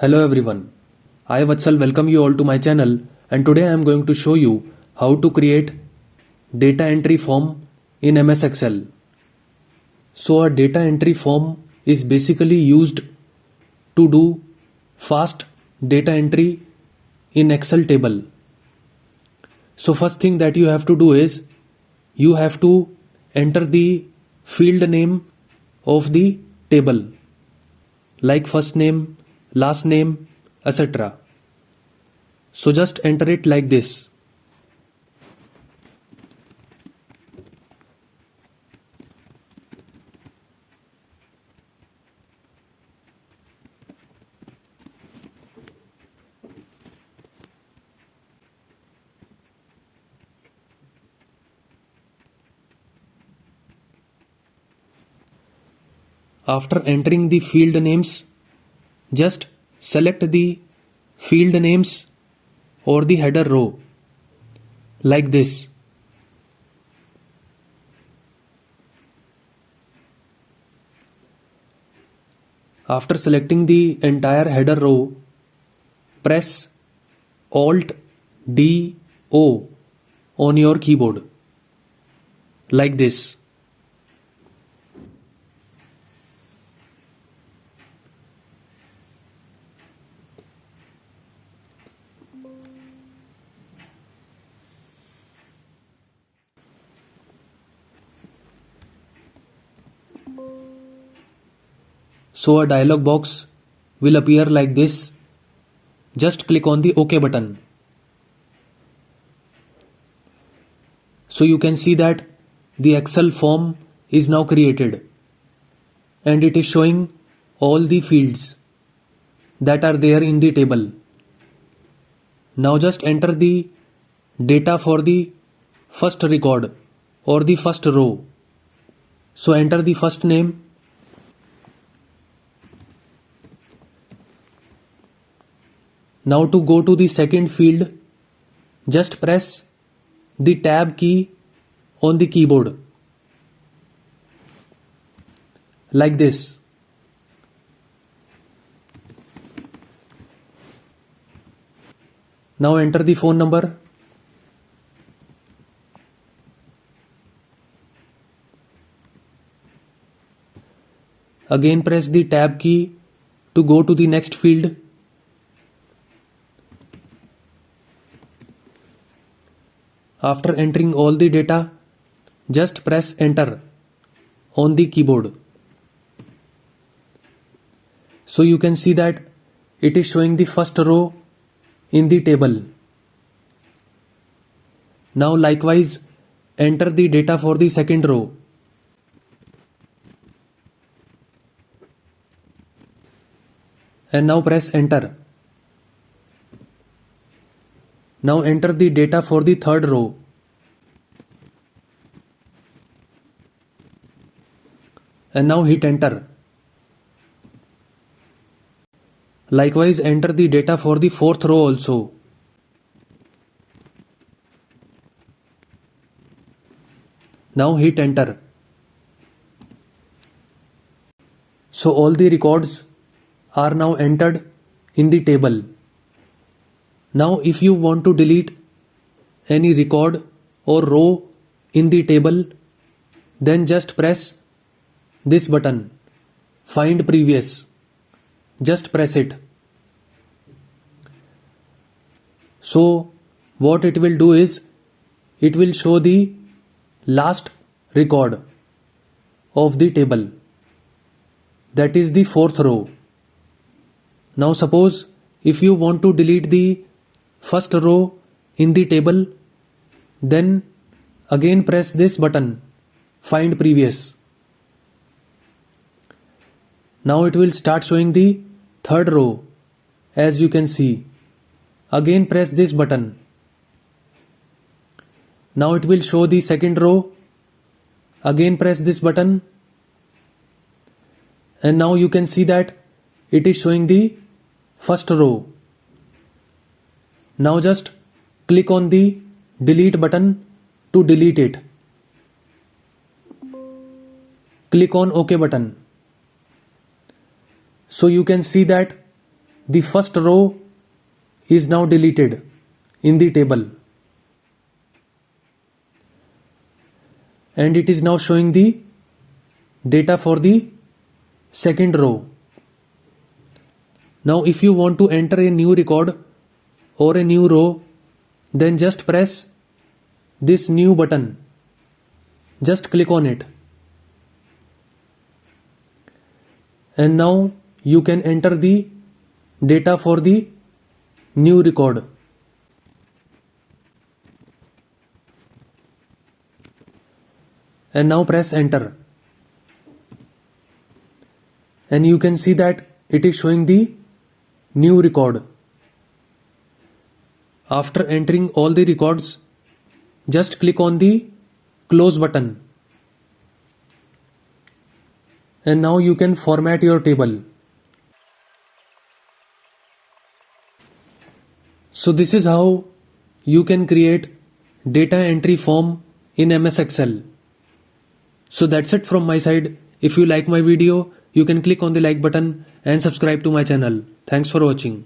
Hello everyone, I Vatsal welcome you all to my channel, and today I am going to show you how to create data entry form in MS Excel. So a data entry form is basically used to do fast data entry in Excel table. So first thing that you have to do is you have to enter the field name of the table like first name, last name, etc. So just enter it like this. After entering the field names, just select the field names or the header row like this. After selecting the entire header row, press Alt D O on your keyboard like this. So a dialog box will appear like this. Just click on the OK button. So you can see that the Excel form is now created and it is showing all the fields that are there in the table. Now just enter the data for the first record or the first row. So enter the first name. Now to go to the second field, just press the tab key on the keyboard like this. Now enter the phone number. Again press the tab key to go to the next field. After entering all the data, just press enter on the keyboard. So you can see that it is showing the first row in the table. Now likewise enter the data for the second row. And now press enter. Now enter the data for the third row. And now hit enter. Likewise enter the data for the fourth row also. Now hit enter. So all the records are now entered in the table. Now if you want to delete any record or row in the table, then just press this button, Find Previous. Just press it. So what it will do is, it will show the last record of the table. That is the fourth row. Now suppose if you want to delete the first row in the table, then again press this button, Find Previous. Now it will start showing the third row, as you can see. Again press this button. Now it will show the second row. Again press this button. And now you can see that it is showing the first row. Now just click on the delete button to delete it. Click on OK button. So you can see that the first row is now deleted in the table, and it is now showing the data for the second row. Now if you want to enter a new record or a new row, then just press this new button. Just click on it. And now you can enter the data for the new record. And now press enter. And you can see that it is showing the new record. After entering all the records, just click on the close button. And now you can format your table. So this is how you can create data entry form in MS Excel. So that's it from my side. If you like my video, you can click on the like button and subscribe to my channel. Thanks for watching.